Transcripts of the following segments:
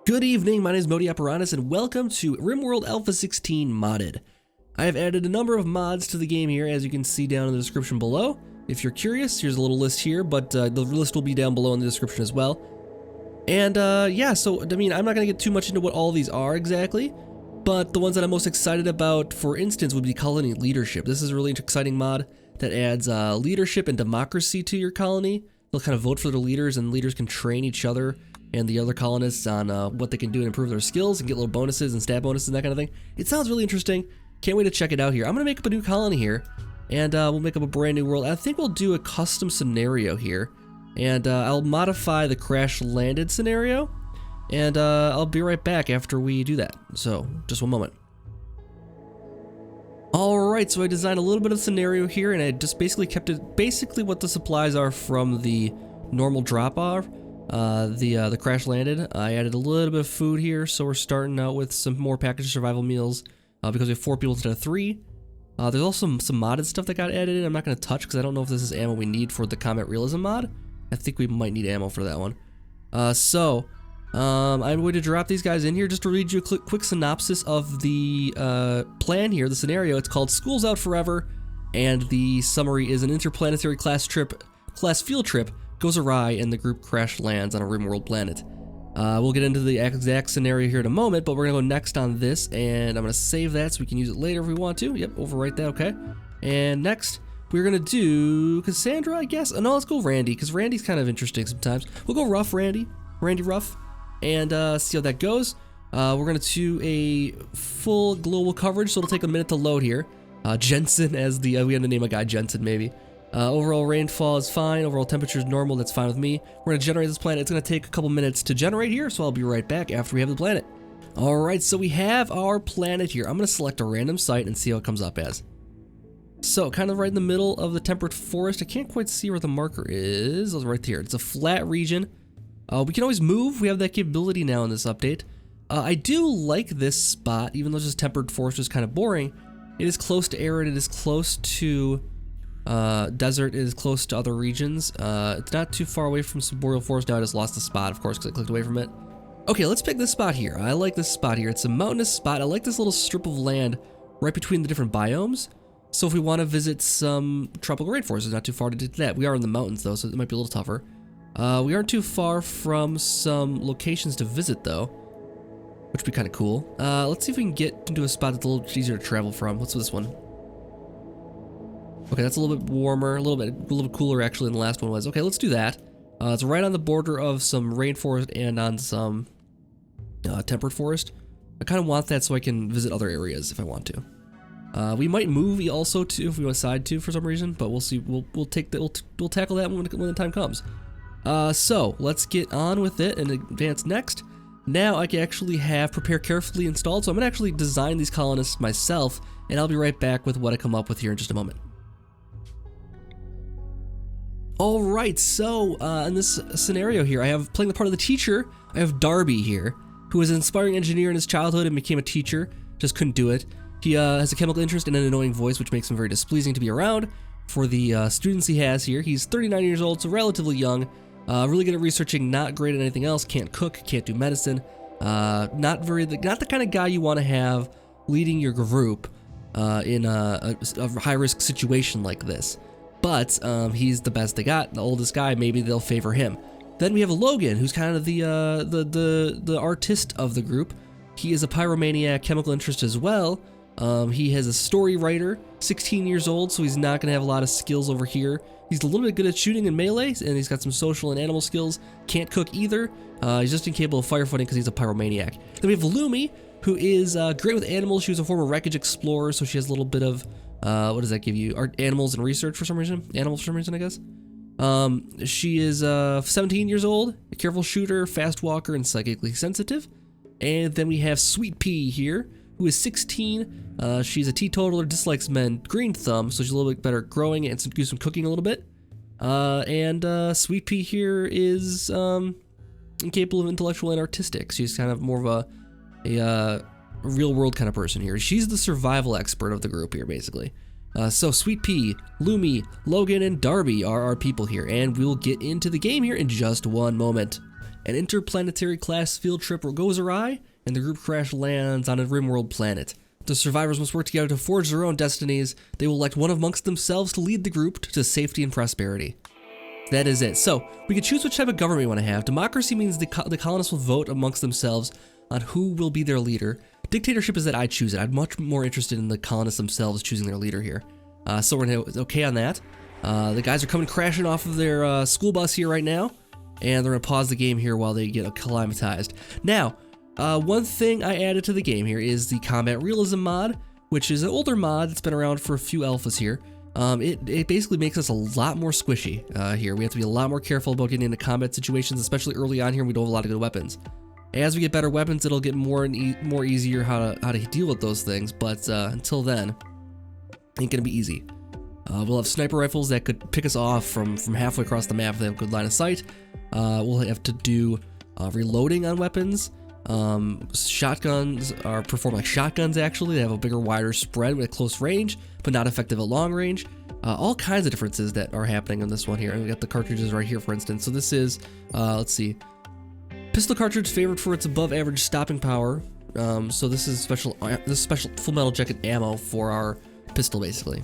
Good evening, my name is Modi Apparatus and welcome to RimWorld Alpha 16 Modded. I have added a number of mods to the game here, as you can see down in the description below. If you're curious, here's a little list here, but the list will be down below in the description as well. And yeah, so I mean, I'm not going to get too much into what all these are exactly, but the ones that I'm most excited about, for instance, would be colony leadership. This is a really exciting mod that adds leadership and democracy to your colony. They'll kind of vote for their leaders, and leaders can train each other and the other colonists on what they can do and improve their skills and get little bonuses and stat bonuses and that kind of thing. It sounds really interesting. Can't wait to check it out here. I'm going to make up a new colony here, and we'll make up a brand new world. I think we'll do a custom scenario here, and I'll modify the crash landed scenario, and I'll be right back after we do that. So, just one moment. Alright, so I designed a little bit of scenario here, and I just basically kept it basically what the supplies are from the normal drop-off. The crash landed. I added a little bit of food here, so we're starting out with some more packaged survival meals because we have 4 people instead of 3. There's also some modded stuff that got added in. I'm not going to touch because I don't know if this is ammo we need for the Combat Realism mod. I think we might need ammo for that one. I'm going to drop these guys in here just to read you a quick synopsis of the plan here, the scenario. It's called School's Out Forever, and the summary is an interplanetary class field trip goes awry and the group crash lands on a RimWorld planet. We'll get into the exact scenario here in a moment, but we're gonna go next on this, and I'm gonna save that so we can use it later if we want to. Yep, overwrite that, okay. And next, we're gonna do Cassandra, I guess. No, let's go Randy, because Randy's kind of interesting sometimes. We'll go Rough Randy Rough, and see how that goes. We're gonna do a full global coverage, so it'll take a minute to load here. Jensen as the, we had to name a guy Jensen maybe. Overall rainfall is fine, overall temperature is normal, that's fine with me. We're gonna generate this planet. It's gonna take a couple minutes to generate here, so I'll be right back after we have the planet. Alright, so we have our planet here. I'm gonna select a random site and see how it comes up as. So, kind of right in the middle of the temperate forest. I can't quite see where the marker is. It's right here. It's a flat region. We can always move. We have that capability now in this update. I do like this spot, even though this temperate forest is kind of boring. It is close to arid, it is close to desert, is close to other regions. It's not too far away from some boreal forest. Now I just lost the spot, of course, because I clicked away from it. Okay, let's pick this spot here. I like this spot here. It's a mountainous spot. I like this little strip of land right between the different biomes. So if we want to visit some tropical rainforests, it's not too far to do that. We are in the mountains though, so it might be a little tougher. We aren't too far from some locations to visit though, which would be kind of cool. Let's see if we can get into a spot that's a little easier to travel from. What's this one? Okay, that's a little bit warmer, a little bit cooler actually than the last one was. Okay, let's do that. It's right on the border of some rainforest and on some temperate forest. I kind of want that so I can visit other areas if I want to. We might move also too if we decide to for some reason, but we'll see. We'll tackle that when the time comes. So let's get on with it and advance next. Now I can actually have prepare carefully installed, so I'm gonna actually design these colonists myself, and I'll be right back with what I come up with here in just a moment. Alright, so in this scenario here, I have playing the part of the teacher. I have Darby here, who was an inspiring engineer in his childhood and became a teacher, just couldn't do it. He has a chemical interest and an annoying voice, which makes him very displeasing to be around for the students he has here. He's 39 years old, so relatively young, really good at researching, not great at anything else, can't cook, can't do medicine, not the kind of guy you want to have leading your group in a high-risk situation like this. But he's the best they got, the oldest guy, maybe they'll favor him. Then we have Logan, who's kind of the artist of the group. He is a pyromaniac, chemical interest as well. He has a story writer, 16 years old, so he's not gonna have a lot of skills over here. He's a little bit good at shooting and melee, and he's got some social and animal skills. Can't cook either. He's just incapable of firefighting because he's a pyromaniac. Then we have Lumi, who is great with animals. She was a former wreckage explorer, so she has a little bit of what does that give you? Animals and research for some reason? Animals for some reason, I guess. She is 17 years old, a careful shooter, fast walker, and psychically sensitive. And then we have Sweet Pea here, who is 16. She's a teetotaler, dislikes men, green thumb, so she's a little bit better at growing and do some cooking a little bit. Sweet Pea here is incapable of intellectual and artistic. She's kind of more of a real world kind of person here. She's the survival expert of the group here, basically. So Sweet Pea, Lumi, Logan, and Darby are our people here, and we'll get into the game here in just one moment. An interplanetary class field trip goes awry, and the group crash lands on a RimWorld planet. The survivors must work together to forge their own destinies. They will elect one amongst themselves to lead the group to safety and prosperity. That is it. So, we can choose which type of government we want to have. Democracy means the colonists will vote amongst themselves on who will be their leader. Dictatorship is that I choose it. I'm much more interested in the colonists themselves choosing their leader here. So we're going to okay on that. The guys are coming crashing off of their school bus here right now, and they're going to pause the game here while they get acclimatized. Now, one thing I added to the game here is the Combat Realism mod, which is an older mod that's been around for a few alphas here. It basically makes us a lot more squishy here. We have to be a lot more careful about getting into combat situations, especially early on here when we don't have a lot of good weapons. As we get better weapons, it'll get more easier how to deal with those things, but until then, ain't gonna be easy. We'll have sniper rifles that could pick us off from halfway across the map if they have good line of sight. We'll have to do reloading on weapons. Shotguns perform like shotguns actually. They have a bigger, wider spread with close range, but not effective at long range. All kinds of differences that are happening in this one here. And we got the cartridges right here, for instance. So this is, let's see. Pistol cartridge favored for its above average stopping power. So this is special full metal jacket ammo for our pistol basically.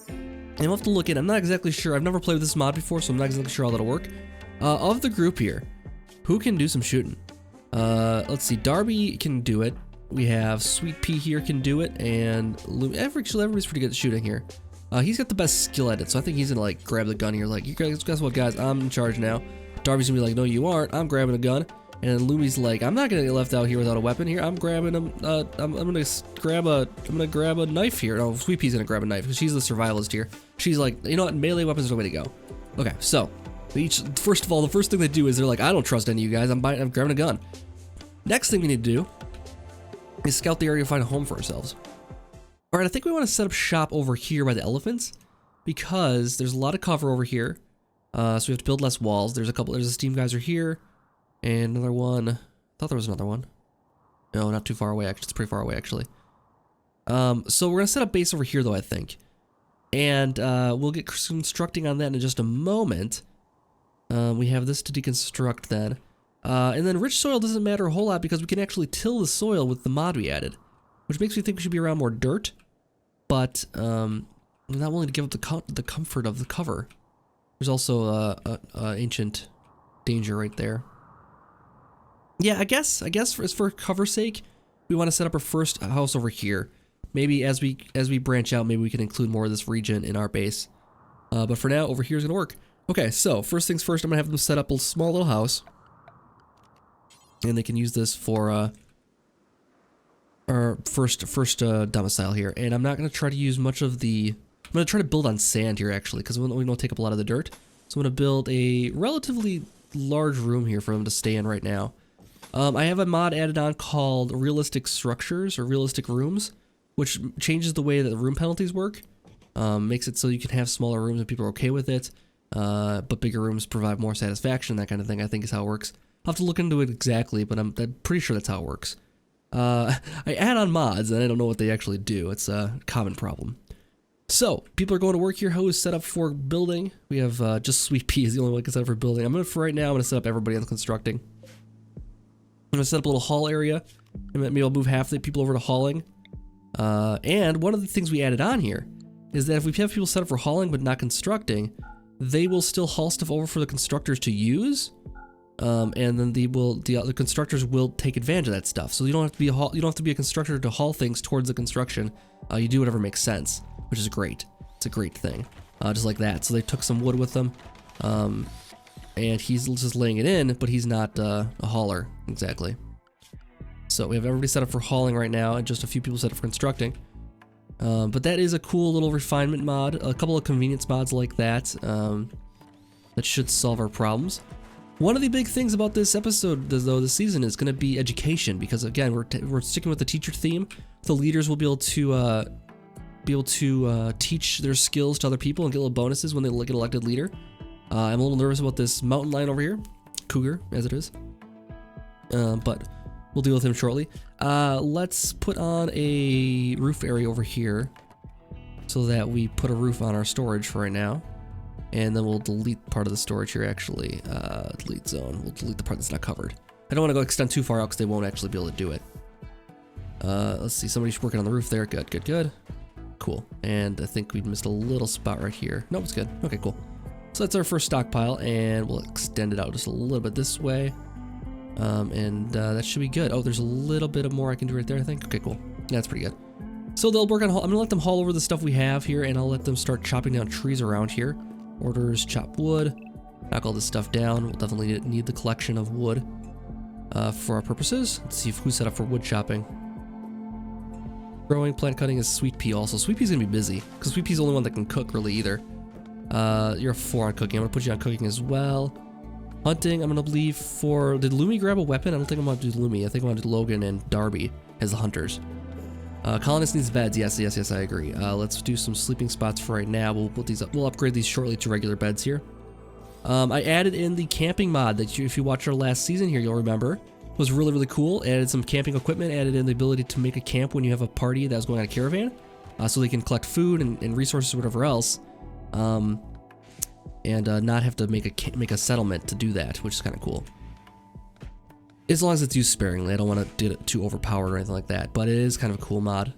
And we'll have to look at, I'm not exactly sure, I've never played with this mod before, so I'm not exactly sure how that'll work. Of the group here, who can do some shooting? Let's see, Darby can do it. We have Sweet Pea here can do it, and everybody's pretty good at shooting here. He's got the best skill at it, so I think he's gonna like grab the gun here, like, guess what guys, I'm in charge now. Darby's gonna be like, no you aren't, I'm grabbing a gun. And then Lumi's like, I'm not gonna get left out here without a weapon here. I'm grabbing I'm gonna grab a knife here. No, Sweet Pea's gonna grab a knife because she's the survivalist here. She's like, you know what, melee weapons are the way to go. Okay, so first of all, the first thing they do is they're like, I don't trust any of you guys. I'm grabbing a gun. Next thing we need to do is scout the area to find a home for ourselves. All right, I think we want to set up shop over here by the elephants because there's a lot of cover over here. So we have to build less walls. There's a steam geyser here. And another one. I thought there was another one. No, not too far away, actually. It's pretty far away, actually. So we're going to set up base over here, though, I think. And we'll get constructing on that in just a moment. We have this to deconstruct then. And then rich soil doesn't matter a whole lot because we can actually till the soil with the mod we added. Which makes me think we should be around more dirt. But I'm not willing to give up the comfort of the cover. There's also ancient danger right there. Yeah, I guess for cover's sake, we want to set up our first house over here. Maybe as we branch out, maybe we can include more of this region in our base. But for now, over here is gonna work. Okay, so first things first, I'm gonna have them set up a small little house, and they can use this for our first domicile here. And I'm not gonna try to use much of the. I'm gonna try to build on sand here actually, because we don't take up a lot of the dirt. So I'm gonna build a relatively large room here for them to stay in right now. I have a mod added on called Realistic Structures or Realistic Rooms, which changes the way that the room penalties work. Makes it so you can have smaller rooms and people are okay with it, but bigger rooms provide more satisfaction, that kind of thing, I think is how it works. I'll have to look into it exactly, but I'm pretty sure that's how it works. I add on mods and I don't know what they actually do. It's a common problem. So, people are going to work here. Who is set up for building? We have just Sweet Pea is the only one who can set up for building. For right now, I'm going to set up everybody on constructing. I'm going to set up a little haul area, and maybe I'll move half the people over to hauling. And one of the things we added on here is that if we have people set up for hauling but not constructing, they will still haul stuff over for the constructors to use, and then the constructors will take advantage of that stuff. So you don't have to be a constructor to haul things towards the construction. You do whatever makes sense, which is great. It's a great thing, just like that. So they took some wood with them. And he's just laying it in, but he's not a hauler, exactly. So we have everybody set up for hauling right now, and just a few people set up for constructing. But that is a cool little refinement mod, a couple of convenience mods like that, that should solve our problems. One of the big things about this episode, though, this season, is going to be education, because again, we're sticking with the teacher theme. The leaders will be able to teach their skills to other people and get little bonuses when they get elected leader. I'm a little nervous about this mountain lion over here, cougar as it is, but we'll deal with him shortly. Let's put on a roof area over here so that we put a roof on our storage for right now. And then we'll delete part of the storage here, actually. Delete zone. We'll delete the part that's not covered. I don't want to go extend too far out because they won't actually be able to do it. Let's see. Somebody's working on the roof there. Good, good, good. Cool. And I think we missed a little spot right here. Nope, it's good. Okay, cool. So that's our first stockpile, and we'll extend it out just a little bit this way. That should be good. Oh, there's a little bit of more I can do right there, I think. Okay, cool. Yeah, that's pretty good. So they'll work on, I'm gonna let them haul over the stuff we have here, and I'll let them start chopping down trees around here. Orders, chop wood, knock all this stuff down. We'll definitely need the collection of wood for our purposes. Let's see who's set up for wood chopping. Growing, plant cutting is Sweet Pea also. Sweet Pea's gonna be busy, because Sweet Pea's the only one that can cook really either. You're a 4 on cooking. I'm gonna put you on cooking as well. Hunting, I'm gonna leave for, did Lumi grab a weapon? I don't think I'm gonna do Lumi. I think I'm gonna do Logan and Darby as the hunters. Colonist needs beds. Yes, I agree. Let's do some sleeping spots for right now. We'll put these up. We'll upgrade these shortly to regular beds here. I added in the camping mod that if you watched our last season here, you'll remember. It was really, really cool. Added some camping equipment, added in the ability to make a camp when you have a party that was going on a caravan. So they can collect food and resources or whatever else. Not have to make a settlement to do that, which is kind of cool. As long as it's used sparingly. I don't want to get it too overpowered or anything like that, but it is kind of a cool mod.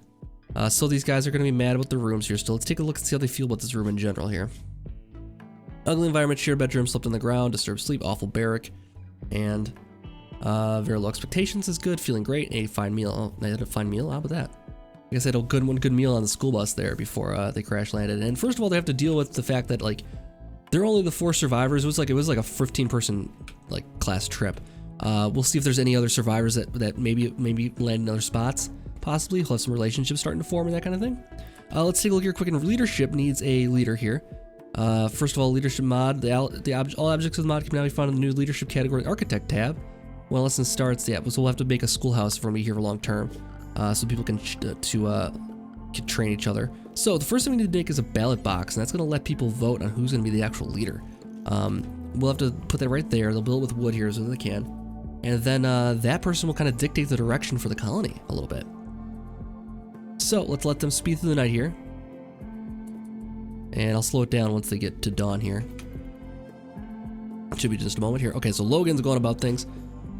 So these guys are going to be mad about the rooms here still. Let's take a look and see how they feel about this room in general here. Ugly environment, shared bedroom, slept on the ground, disturbed sleep, awful barrack, and very low expectations is good, feeling great, a fine meal. Oh, they had a fine meal? How about that? I guess I had one good meal on the school bus there before they crash landed. And first of all, they have to deal with the fact that like they're only the 4 survivors. It was like a 15-person like class trip. We'll see if there's any other survivors that maybe land in other spots. Possibly, we'll have some relationships starting to form and that kind of thing. Let's take a look here quick. And leadership needs a leader here. First of all, leadership mod. All objects of the mod can now be found in the new leadership category architect tab. When lesson starts, yeah, so we'll have to make a schoolhouse for me here for long term, so people can train each other. So the first thing we need to make is a ballot box, and that's going to let people vote on who's going to be the actual leader. We'll have to put that right there. They'll build it with wood here so they can, and then that person will kind of dictate the direction for the colony a little bit. So let's let them speed through the night here, and I'll slow it down once they get to dawn here. Should be just a moment here. Okay, so Logan's going about things.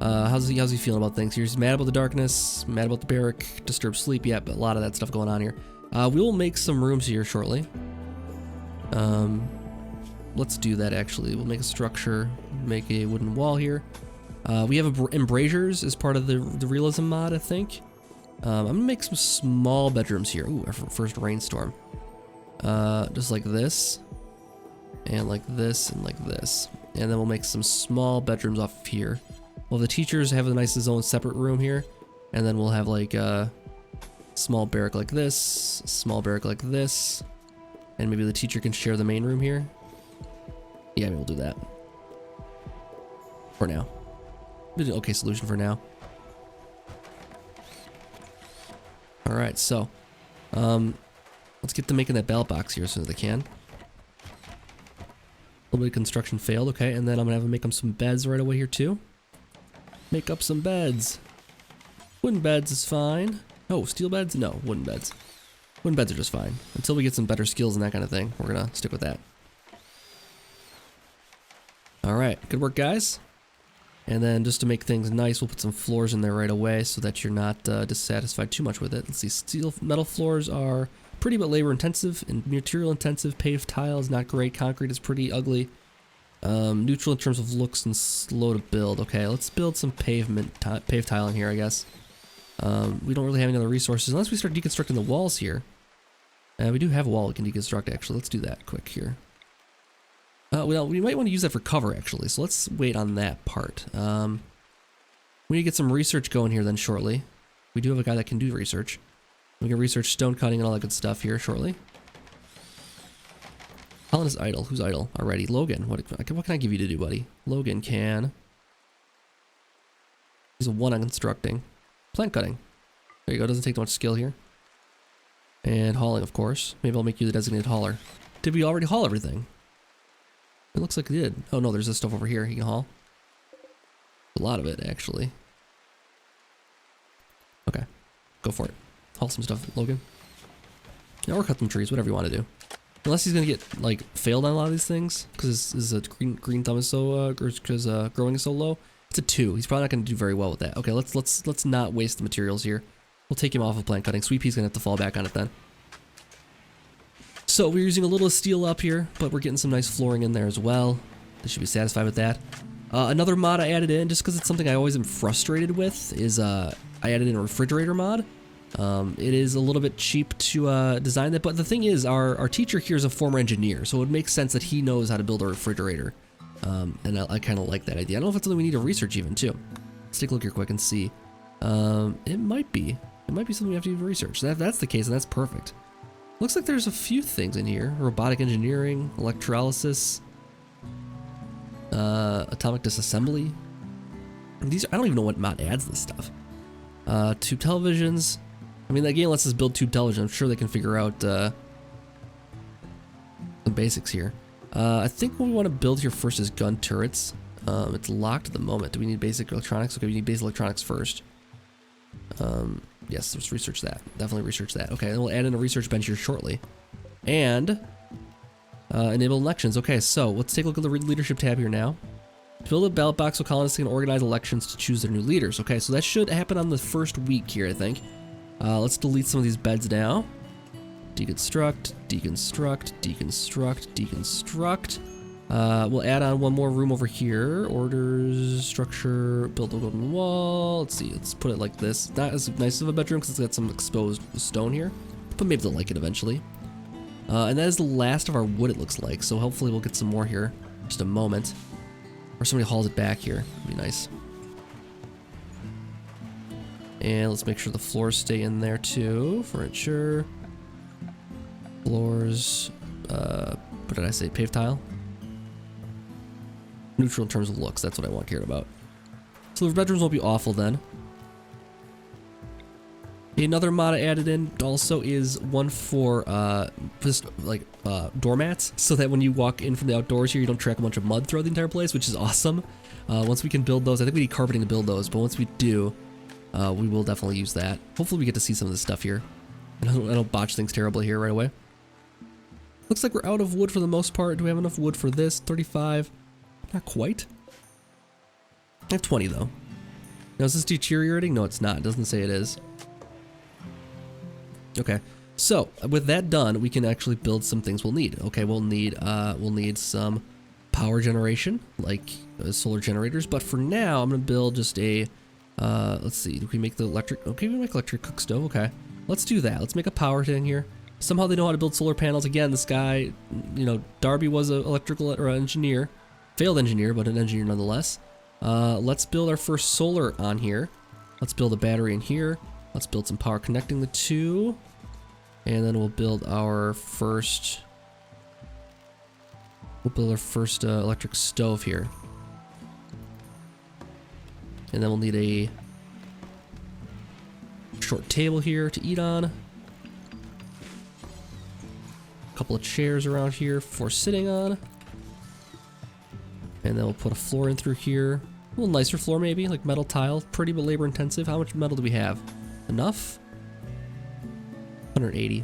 How's he feeling about things? He's mad about the darkness, mad about the barrack, disturbed sleep. Yeah, but a lot of that stuff going on here. We will make some rooms here shortly. Let's do that actually. We'll make a structure, make a wooden wall here. We have embrasures as part of the Realism mod, I think. I'm gonna make some small bedrooms here. Ooh, our first rainstorm. Just like this, and like this, and like this. And then we'll make some small bedrooms off of here. Well, the teachers have a nice own separate room here, and then we'll have like a small barrack like this, small barrack like this, and maybe the teacher can share the main room here. Yeah, maybe we'll do that for now. An okay solution for now. All right, so let's get to making that ballot box here as soon as they can. A little bit of construction failed, okay, and then I'm gonna have to make them some beds right away here too. Make up some beds. Wooden beds is fine. Oh, steel beds? No, wooden beds. Wooden beds are just fine. Until we get some better skills and that kind of thing, we're gonna stick with that. Alright, good work guys. And then just to make things nice, we'll put some floors in there right away so that you're not dissatisfied too much with it. Let's see, metal floors are pretty but labor intensive and material intensive. Paved tile is not great. Concrete is pretty ugly. Neutral in terms of looks and slow to build. Okay, let's build some paved tile in here, I guess. We don't really have any other resources unless we start deconstructing the walls here. We do have a wall we can deconstruct actually. Let's do that quick here. Well, we might want to use that for cover actually, so let's wait on that part. We need to get some research going here then shortly. We do have a guy that can do research. We can research stone cutting and all that good stuff here shortly. Colin is idle. Who's idle already? Logan. What can I give you to do, buddy? Logan can. He's a 1 on constructing. Plant cutting. There you go. Doesn't take too much skill here. And hauling, of course. Maybe I'll make you the designated hauler. Did we already haul everything? It looks like we did. Oh no, there's this stuff over here he can haul. A lot of it, actually. Okay. Go for it. Haul some stuff, Logan. Or cut some trees, whatever you want to do. Unless he's gonna get like failed on a lot of these things because his green thumb is so because growing is so low. It's a 2. He's probably not gonna do very well with that. Okay, let's not waste the materials here. We'll take him off of plant cutting. Sweet Pea's gonna have to fall back on it then. So we're using a little steel up here, but we're getting some nice flooring in there as well. They should be satisfied with that. Another mod I added in, just because it's something I always am frustrated with, is I added in a refrigerator mod. It is a little bit cheap to design that, but the thing is, our teacher here is a former engineer, so it makes sense that he knows how to build a refrigerator. And I kind of like that idea. I don't know if it's something we need to research even too. Let's take a look here quick and see. It might be something we have to even research. If that's the case, then that's perfect. Looks like there's a few things in here. Robotic engineering, electrolysis, atomic disassembly. These I don't even know what mod adds this stuff. Tube televisions. I mean, that game lets us build tube television. I'm sure they can figure out some basics here. I think what we want to build here first is gun turrets. It's locked at the moment. Do we need basic electronics? Okay, we need basic electronics first. Yes, let's research that. Definitely research that. Okay, then we'll add in a research bench here shortly. And enable elections. Okay, so let's take a look at the leadership tab here now. Build a ballot box so colonists can organize elections to choose their new leaders. Okay, so that should happen on the first week here, I think. Let's delete some of these beds now. Deconstruct, deconstruct, deconstruct, deconstruct. We'll add on one more room over here. Orders, structure, build a golden wall. Let's see, let's put it like this. Not as nice of a bedroom because it's got some exposed stone here, but maybe they'll like it eventually. And that is the last of our wood, it looks like. So hopefully we'll get some more here in just a moment. Or somebody hauls it back here. That'd be nice. And let's make sure the floors stay in there too. Furniture. Floors. What did I say? Paved tile? Neutral in terms of looks. That's what I want cared about. So the bedrooms won't be awful then. Another mod I added in also is one for just like doormats, so that when you walk in from the outdoors here, you don't track a bunch of mud throughout the entire place, which is awesome. Once we can build those, I think we need carpeting to build those, but once we do, we will definitely use that. Hopefully we get to see some of this stuff here. I don't botch things terribly here right away. Looks like we're out of wood for the most part. Do we have enough wood for this? 35? Not quite. I have 20 though. Now is this deteriorating? No, it's not. It doesn't say it is. Okay, so with that done, we can actually build some things we'll need. Okay, we'll need some power generation, like solar generators. But for now, I'm gonna build just a. Let's see. Do we make the electric? Okay, we make electric cook stove. Okay, let's do that. Let's make a power thing here. Somehow they know how to build solar panels. Again, this guy, you know, Darby was an electrical or engineer, failed engineer, but an engineer nonetheless. Let's build our first solar on here. Let's build a battery in here. Let's build some power connecting the two. And then we'll build our first electric stove here. And then we'll need a short table here to eat on. A couple of chairs around here for sitting on. And then we'll put a floor in through here. A little nicer floor maybe, like metal tile. Pretty but labor intensive. How much metal do we have? Enough? 180.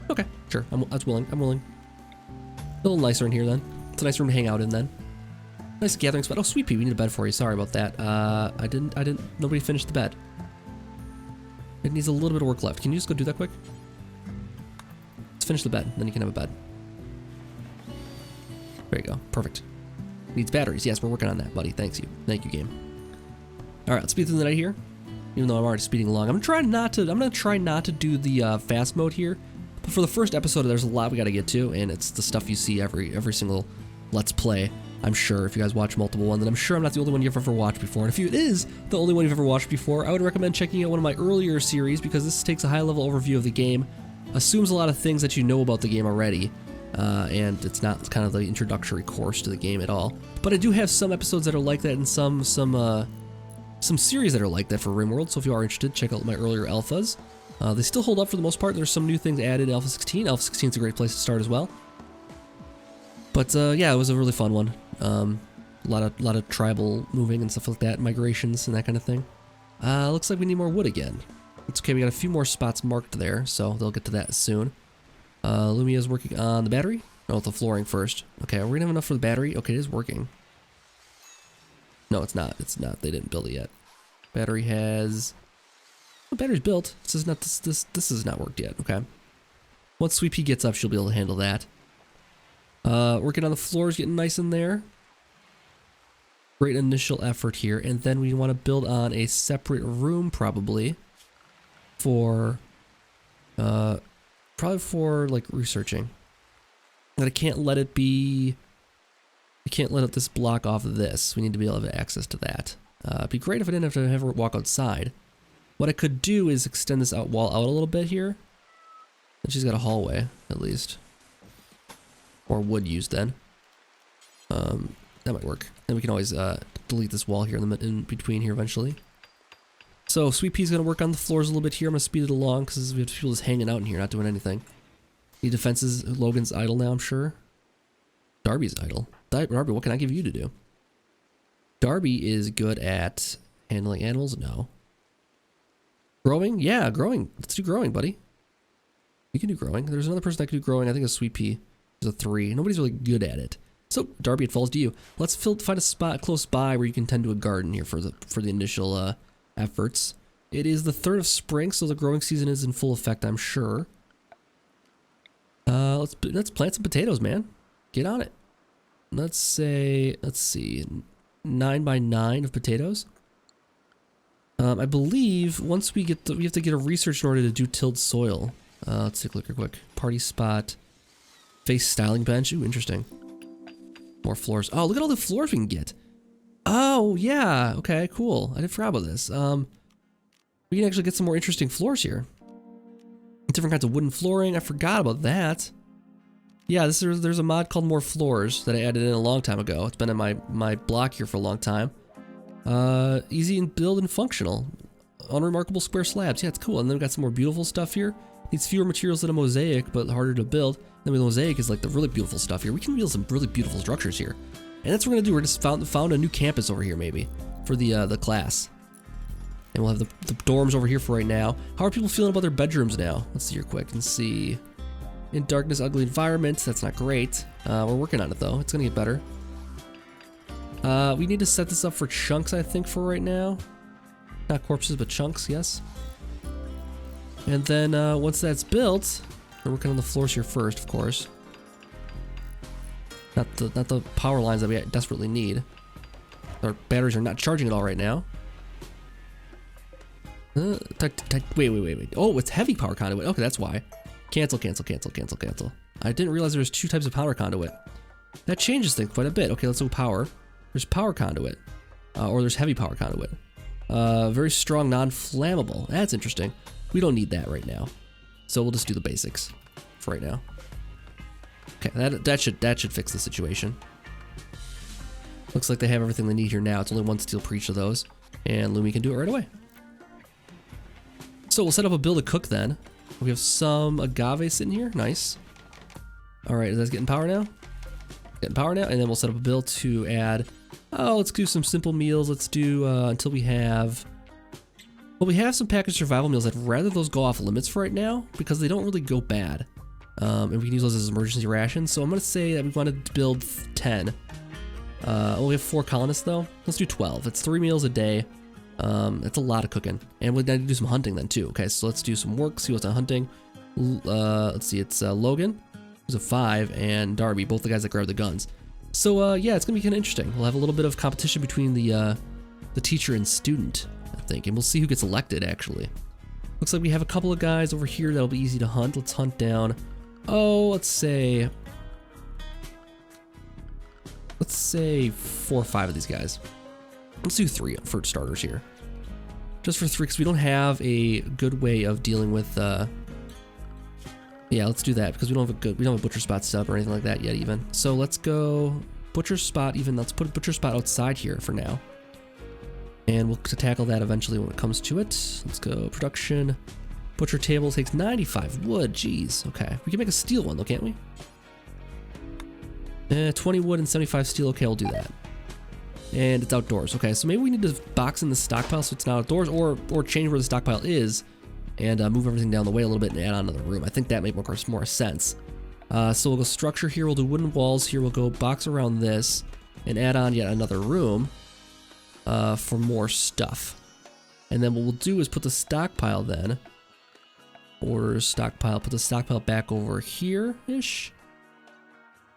Okay, sure. That's willing. I'm willing. A little nicer in here then. It's a nice room to hang out in then. Nice gathering spot. Oh, Sweet Pea, we need a bed for you. Sorry about that. Nobody finished the bed. It needs a little bit of work left. Can you just go do that quick? Let's finish the bed, then you can have a bed. There you go. Perfect. Needs batteries. Yes, we're working on that, buddy. Thank you. Thank you, game. All right, let's speed through the night here. Even though I'm already speeding along, I'm gonna try not to do the fast mode here. But for the first episode, there's a lot we got to get to, and it's the stuff you see every single Let's Play. I'm sure if you guys watch multiple ones, and I'm sure I'm not the only one you've ever watched before. And if it is the only one you've ever watched before, I would recommend checking out one of my earlier series because this takes a high-level overview of the game, assumes a lot of things that you know about the game already, and it's not kind of the introductory course to the game at all. But I do have some episodes that are like that, and some series that are like that for RimWorld, so if you are interested, check out my earlier alphas. They still hold up for the most part. There's some new things added in Alpha 16. Alpha 16 is a great place to start as well. But yeah, it was a really fun one. A lot of tribal moving and stuff like that, migrations and that kind of thing. Looks like we need more wood again. It's okay, we got a few more spots marked there, so they'll get to that soon. Lumia's working on the battery. No, the flooring first. Okay, are we gonna have enough for the battery? Okay, it is working. No, it's not. It's not. They didn't build it yet. Battery has... The battery's built. This is not this has not worked yet. Okay. Once Sweet Pea gets up, she'll be able to handle that. Working on the floors, getting nice in there. Great initial effort here, and then we want to build on a separate room probably for like researching. But I can't let it be. I can't let this block off of this. We need to be able to have access to that. It'd be great if I didn't have to have her walk outside. What I could do is extend this wall out a little bit here. And she's got a hallway, at least. Or would use then. That might work. Then we can always delete this wall here in between here eventually. So Sweet Pea's gonna work on the floors a little bit here. I'm gonna speed it along because we have people just hanging out in here, not doing anything. Need defenses. Logan's idle now, I'm sure. Darby's idle. Darby, what can I give you to do? Darby is good at handling animals. No. Growing? Yeah, growing. Let's do growing, buddy. You can do growing. There's another person that can do growing. I think it's Sweet Pea. There's a 3. Nobody's really good at it. So Darby, it falls to you. Let's find a spot close by where you can tend to a garden here for the initial efforts. It is the 3rd of spring, so the growing season is in full effect, I'm sure. Let's plant some potatoes, man. Get on it. Let's see, 9 by 9 of potatoes. I believe once we have to get a research in order to do tilled soil. Let's take a look real quick. Party spot, face styling bench. Ooh, interesting. More floors. Oh, look at all the floors we can get. Oh yeah. Okay, cool. I didn't forget about this. We can actually get some more interesting floors here. Different kinds of wooden flooring. I forgot about that. Yeah, there's a mod called More Floors that I added in a long time ago. It's been in my block here for a long time. Easy and build and functional. Unremarkable square slabs. Yeah, it's cool. And then we got some more beautiful stuff here. Needs fewer materials than a mosaic, but harder to build. Then the mosaic is like the really beautiful stuff here. We can build some really beautiful structures here. And that's what we're gonna do. We're just found a new campus over here maybe for the class. And we'll have the dorms over here for right now. How are people feeling about their bedrooms now? Let's see here quick and see. In darkness, ugly environment. That's not great. We're working on it though. It's gonna get better. We need to set this up for chunks, I think, for right now. Not corpses, but chunks, yes. And then once that's built, we're working on the floors here first, of course. Not the power lines that we desperately need. Our batteries are not charging at all right now. Wait. Oh, it's heavy power conduit. Okay, that's why. Cancel. I didn't realize there was 2 types of power conduit. That changes things quite a bit. Okay, let's go power. There's power conduit. Or there's heavy power conduit. Very strong, non-flammable. That's interesting. We don't need that right now. So we'll just do the basics for right now. Okay, that should fix the situation. Looks like they have everything they need here now. It's only 1 steel per each of those. And Lumi can do it right away. So we'll set up a build a cook then. We have some agave sitting here. Nice. All right, is that getting power now? Getting power now, and then we'll set up a build to add. Oh, let's do some simple meals. Let's do until we have. Well, we have some packaged survival meals. I'd rather those go off limits for right now because they don't really go bad, and we can use those as emergency rations. So I'm gonna say that we want to build 10. We have 4 colonists though. Let's do 12. It's 3 meals a day. That's a lot of cooking, and we're gonna do some hunting then too. Okay, so let's do some work. See what's on hunting. Let's see. It's Logan, who's a 5, and Darby, both the guys that grab the guns. So yeah, it's gonna be kind of interesting. We'll have a little bit of competition between the teacher and student, I think, and we'll see who gets elected. Actually, looks like we have a couple of guys over here that'll be easy to hunt. Let's hunt down. Oh, let's say 4 or 5 of these guys. Let's do 3 for starters here. Just for 3, because we don't have a good way of dealing with. Yeah, let's do that because we don't have a butcher spot set up or anything like that yet even. So let's go butcher spot even. Let's put a butcher spot outside here for now. And we'll tackle that eventually when it comes to it. Let's go production. Butcher table takes 95 wood. Jeez. Okay, we can make a steel one though, can't we? 20 wood and 75 steel. Okay, we'll do that. And it's outdoors. Okay, so maybe we need to box in the stockpile so it's not outdoors, or change where the stockpile is and move everything down the way a little bit and add on another room. I think that makes more sense. So we'll go structure here, we'll do wooden walls here, we'll go box around this and add on yet another room for more stuff. And then what we'll do is put the stockpile then, or stockpile, put the stockpile back over here-ish,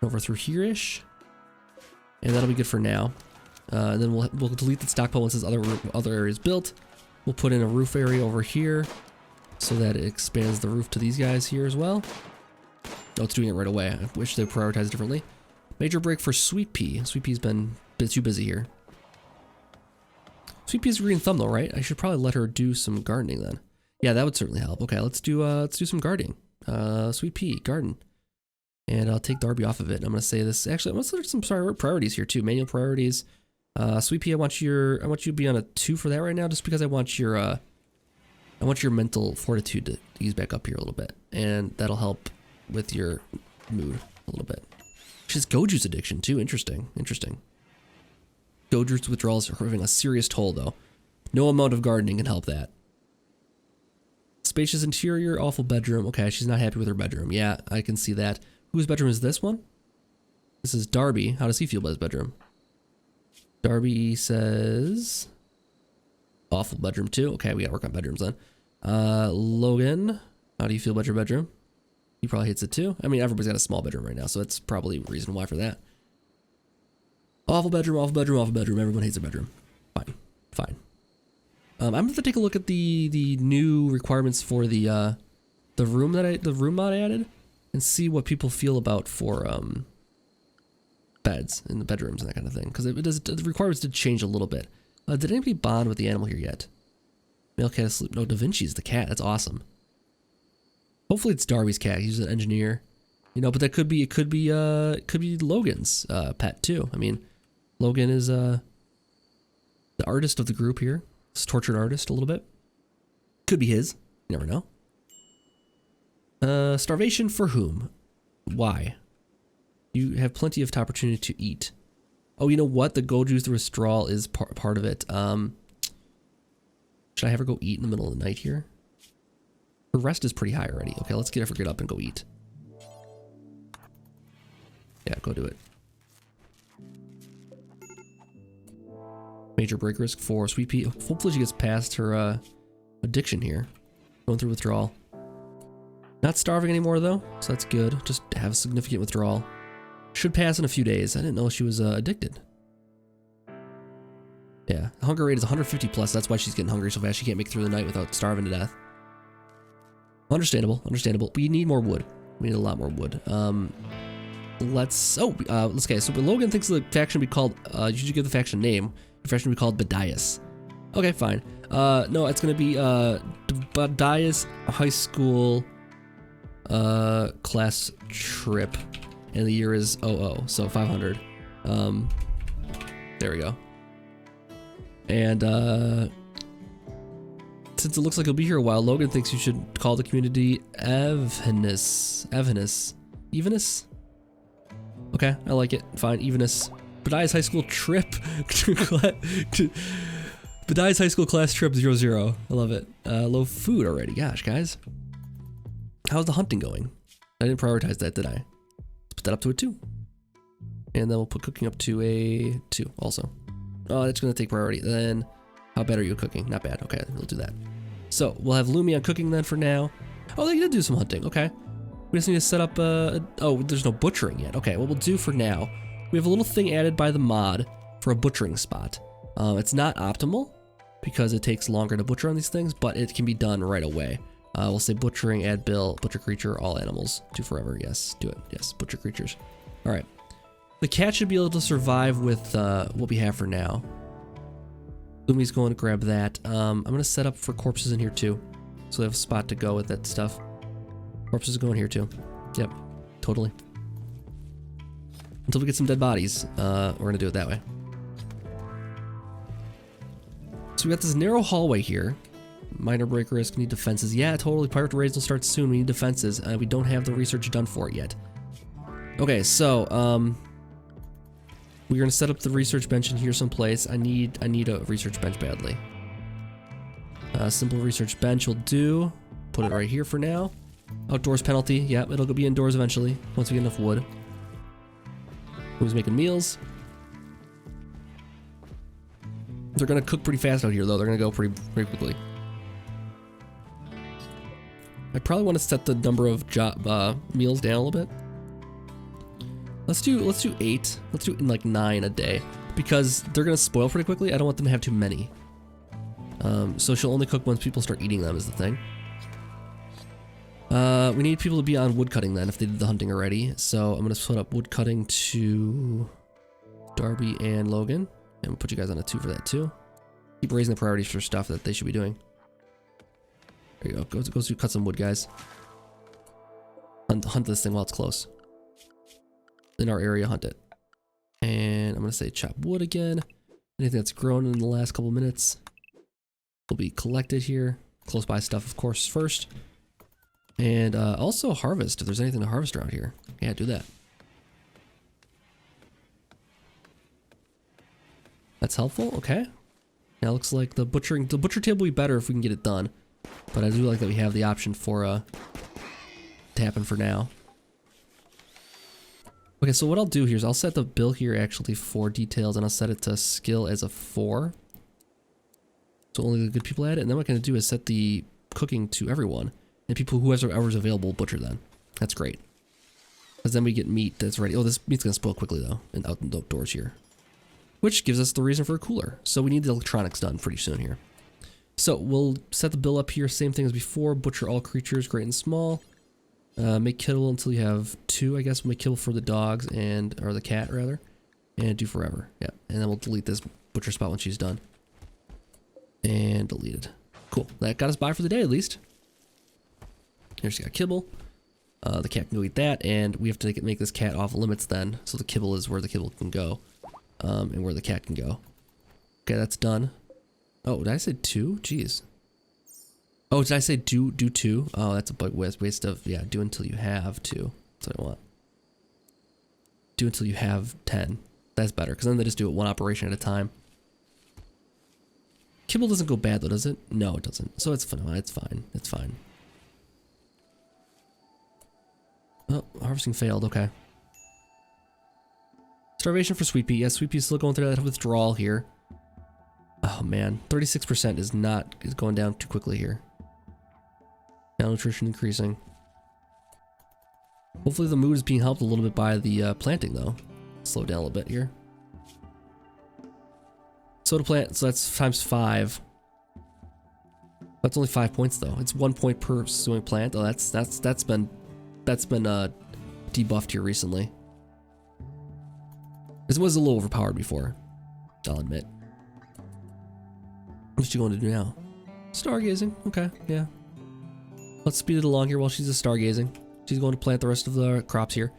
over through here-ish, and that'll be good for now. And then we'll delete the stockpile once this other area is built. We'll put in a roof area over here so that it expands the roof to these guys here as well. Oh, it's doing it right away. I wish they prioritized differently. Major break for Sweet Pea. Sweet Pea's been a bit too busy here. Sweet Pea's a green thumb though, right? I should probably let her do some gardening then. Yeah, that would certainly help. Okay, let's do some gardening. Sweet Pea, garden. And I'll take Darby off of it. I'm gonna say this. Actually, I'm gonna set some priorities here too. Manual priorities. Sweet Pea, I want you to be on a 2 for that right now, just because I want your mental fortitude to ease back up here a little bit, and that'll help with your mood a little bit. She's Goju's addiction too. Interesting. Goju's withdrawals are having a serious toll though. No amount of gardening can help that. Spacious interior, awful bedroom. Okay, she's not happy with her bedroom. Yeah, I can see that. Whose bedroom is this one? This is Darby. How does he feel about his bedroom? Darby says awful bedroom too. Okay, we gotta work on bedrooms then. Logan, how do you feel about your bedroom? He probably hates it too. I mean, everybody's got a small bedroom right now, so that's probably a reason why for that. Awful bedroom, awful bedroom, awful bedroom. Everyone hates a bedroom. Fine. I'm gonna have to take a look at the new requirements for the room mod I added, and see what people feel about for beds in the bedrooms and that kind of thing. Because the requirements did change a little bit. Did anybody bond with the animal here yet? Male cat asleep. No, Da Vinci's the cat. That's awesome. Hopefully it's Darby's cat. He's an engineer, you know. But that could be Logan's pet too. I mean, Logan is the artist of the group here. This tortured artist a little bit. Could be his. You never know. Starvation for whom? Why? You have plenty of opportunity to eat. Oh, you know what? The Goju's withdrawal is part of it. Should I have her go eat in the middle of the night here? Her rest is pretty high already. Okay, let's get her to get up and go eat. Yeah, go do it. Major break risk for Sweet Pea. Hopefully she gets past her addiction here. Going through withdrawal. Not starving anymore though, so that's good. Just have significant withdrawal. Should pass in a few days. I didn't know she was addicted. Yeah, the hunger rate is 150 plus. That's why she's getting hungry so fast. She can't make it through the night without starving to death. Understandable. We need more wood. We need a lot more wood. Okay, so Logan thinks the faction be called, you should give the faction name. The faction be called Badias. Okay, fine. No, it's gonna be, Badias High School, class trip. And the year is 00, so 500. There we go. And, since it looks like he'll be here a while, Logan thinks you should call the community Evanus. Okay, I like it. Fine, Evanus. Badias High School trip. Badias High School class trip 00. I love it. Low food already. Gosh, guys. How's the hunting going? I didn't prioritize that, did I? Let's put that up to a 2. And then we'll put cooking up to a 2 also. Oh, that's gonna take priority. Then, how bad are you at cooking? Not bad. Okay, we'll do that. So, we'll have Lumi on cooking then for now. Oh, they did do some hunting. Okay. We just need to set up oh, there's no butchering yet. Okay, what we'll do for now, we have a little thing added by the mod for a butchering spot. It's not optimal because it takes longer to butcher on these things, but it can be done right away. We'll say butchering, add bill, butcher creature, all animals. Do forever. Yes, do it. Yes, butcher creatures. All right. The cat should be able to survive with what we have for now. Lumi's going to grab that. I'm going to set up for corpses in here too. So we have a spot to go with that stuff. Corpses are going here too. Yep, totally. Until we get some dead bodies, we're going to do it that way. So we got this narrow hallway here. Minor break risk, need defenses. Yeah, totally. Pirate raids will start soon. We need defenses. We don't have the research done for it yet. Okay, so we're gonna set up the research bench in here someplace. I need a research bench badly. Simple research bench will do. put it right here for now. Outdoors penalty. Yep, it'll be indoors eventually once we get enough wood. Who's making meals? They're gonna cook pretty fast out here, though. They're gonna go pretty quickly. I probably want to set the number of meals down a little bit. Let's do 8. Let's do like 9 a day because they're gonna spoil pretty quickly. I don't want them to have too many. So she'll only cook once people start eating them is the thing. We need people to be on wood cutting then if they did the hunting already. So I'm gonna split up wood cutting to Darby and Logan. And we'll put you guys on a 2 for that too. Keep raising the priorities for stuff that they should be doing. There you go. Go cut some wood, guys. Hunt this thing while it's close. In our area, hunt it. And I'm going to say chop wood again. Anything that's grown in the last couple minutes will be collected here. Close by stuff, of course, first. And also harvest if there's anything to harvest around here. Yeah, do that. That's helpful. Okay. Now it looks like the butcher table will be better if we can get it done. But I do like that we have the option for to happen for now. Okay, so what I'll do here is I'll set the bill here actually for details, and I'll set it to skill as a 4. So only the good people add it. And then what I'm going to do is set the cooking to everyone. And people who whoever's available butcher then. That's great. Because then we get meat that's ready. Oh, this meat's going to spoil quickly though, and out in the outdoors here. Which gives us the reason for a cooler. So we need the electronics done pretty soon here. So we'll set the bill up here, same thing as before. Butcher all creatures, great and small. Make kibble until you have 2, I guess. We'll make kibble for the dogs or the cat rather. And do forever. Yep. And then we'll delete this butcher spot when she's done. And deleted. Cool. That got us by for the day at least. Here she got kibble. The cat can go eat that, and we have to make this cat off limits then. So the kibble is where the kibble can go. And where the cat can go. Okay, that's done. Oh, did I say 2? Jeez. Oh, did I say do 2? Oh, that's a big waste of, yeah, do until you have 2. That's what I want. Do until you have 10. That's better, because then they just do it one operation at a time. Kibble doesn't go bad though, does it? No, it doesn't. So it's fine. It's fine. It's fine. Oh, harvesting failed. Okay. Starvation for Sweet Pea. Yes, Sweet Pea's still going through that withdrawal here. Oh man, 36% is going down too quickly here. Malnutrition increasing. Hopefully the mood is being helped a little bit by the planting though. Slow down a little bit here. Soda plant, so that's times 5. That's only 5 points though. It's 1 point per sowing plant. Oh, that's been debuffed here recently. This was a little overpowered before, I'll admit. What's she going to do now? Stargazing. Okay, yeah. Let's speed it along here while she's stargazing. She's going to plant the rest of the crops here.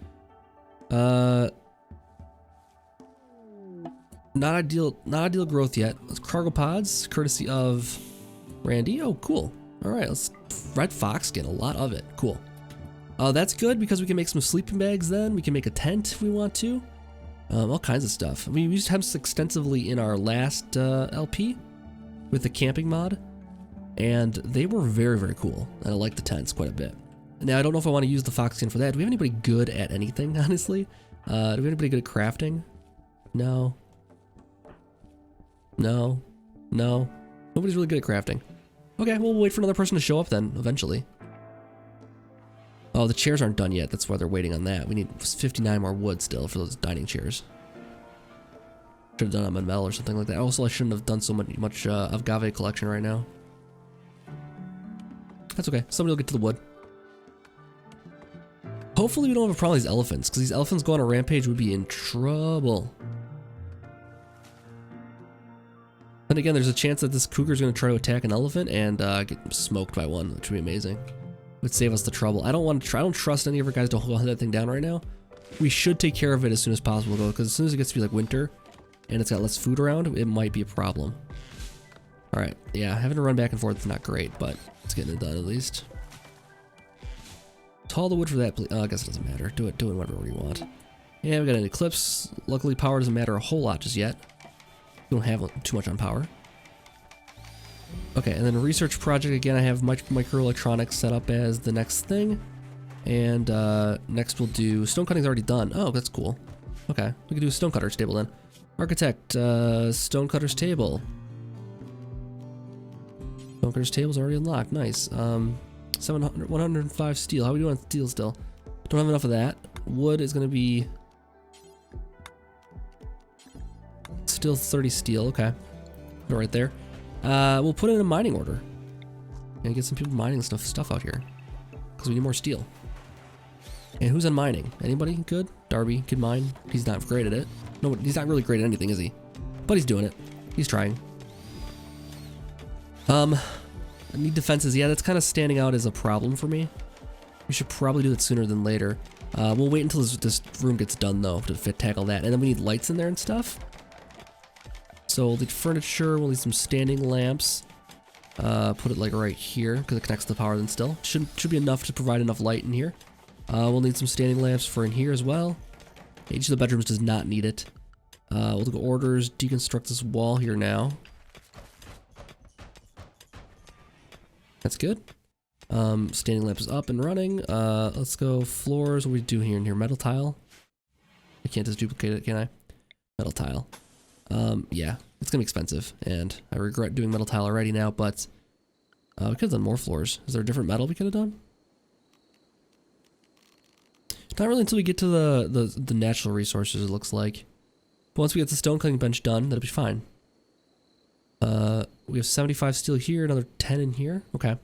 Not ideal growth yet. Let's cargo pods, courtesy of Randy. Oh, cool. All right, let's red fox skin, a lot of it. Cool. That's good because we can make some sleeping bags then. We can make a tent if we want to. All kinds of stuff. I mean, we used hemp extensively in our last LP with the camping mod, and they were very, very cool. And I like the tents quite a bit. Now, I don't know if I want to use the fox skin for that. Do we have anybody good at anything, honestly? Do we have anybody good at crafting? No. No. No. Nobody's really good at crafting. Okay, well, we'll wait for another person to show up then, eventually. Oh, the chairs aren't done yet. That's why they're waiting on that. We need 59 more wood still for those dining chairs. Should have done them in metal or something like that. Also, I shouldn't have done so much agave collection right now. That's okay. Somebody will get to the wood. Hopefully we don't have a problem with these elephants, because these elephants go on a rampage, would be in trouble. And again, there's a chance that this cougar's going to try to attack an elephant and get smoked by one, which would be amazing. Would save us the trouble. I don't trust any of our guys to hold that thing down right now. We should take care of it as soon as possible though, because as soon as it gets to be like winter and it's got less food around, it might be a problem. All right, yeah, having to run back and forth is not great, but it's getting it done at least. Haul the wood for that, please. I guess it doesn't matter. Do it whatever you want. Yeah, we got an eclipse. Luckily, power doesn't matter a whole lot just yet. We don't have too much on power. Okay, and then a research project, again, I have microelectronics set up as the next thing. And next we'll do, stonecutting's already done. Oh, that's cool. Okay, we can do a stonecutter's table then. Architect, stonecutter's table. Stonecutter's table's already unlocked, nice. 105 steel, how are we doing on steel still? Don't have enough of that. Wood is gonna be still 30 steel, okay. Put it right there. We'll put it in a mining order. And get some people mining stuff out here. Because we need more steel. And who's on mining? Anybody good? Darby can mine. He's not great at it. No, he's not really great at anything, is he? But he's doing it. He's trying. I need defenses. Yeah, that's kind of standing out as a problem for me. We should probably do it sooner than later. We'll wait until this room gets done, though, to tackle that. And then we need lights in there and stuff. So we'll need furniture. We'll need some standing lamps. Put it like right here because it connects to the power then still. Should be enough to provide enough light in here. We'll need some standing lamps for in here as well. Each of the bedrooms does not need it. We'll do orders, deconstruct this wall here now. That's good. Standing lamp is up and running. Let's go floors. What do we do here in here? Metal tile. I can't just duplicate it, can I? Metal tile. Yeah, it's gonna be expensive, and I regret doing metal tile already now, but we could have done more floors. Is there a different metal we could have done? Not really until we get to the natural resources, it looks like. But once we get the stone cutting bench done, that'll be fine. We have 75 steel here, another 10 in here. Okay.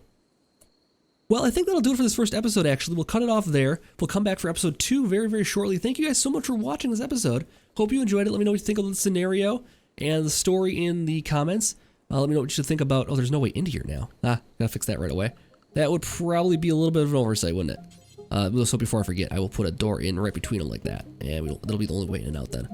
Well, I think that'll do it for this first episode, actually. We'll cut it off there. We'll come back for episode 2 very, very shortly. Thank you guys so much for watching this episode. Hope you enjoyed it. Let me know what you think of the scenario and the story in the comments. Let me know what you should think about... Oh, there's no way into here now. Gotta fix that right away. That would probably be a little bit of an oversight, wouldn't it? So before I forget, I will put a door in right between them like that. And that'll be the only way in and out then.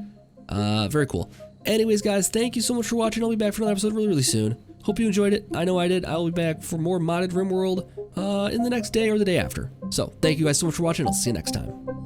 Very cool. Anyways, guys, thank you so much for watching. I'll be back for another episode really, really soon. Hope you enjoyed it. I know I did. I will be back for more modded RimWorld in the next day or the day after. So, thank you guys so much for watching. I'll see you next time.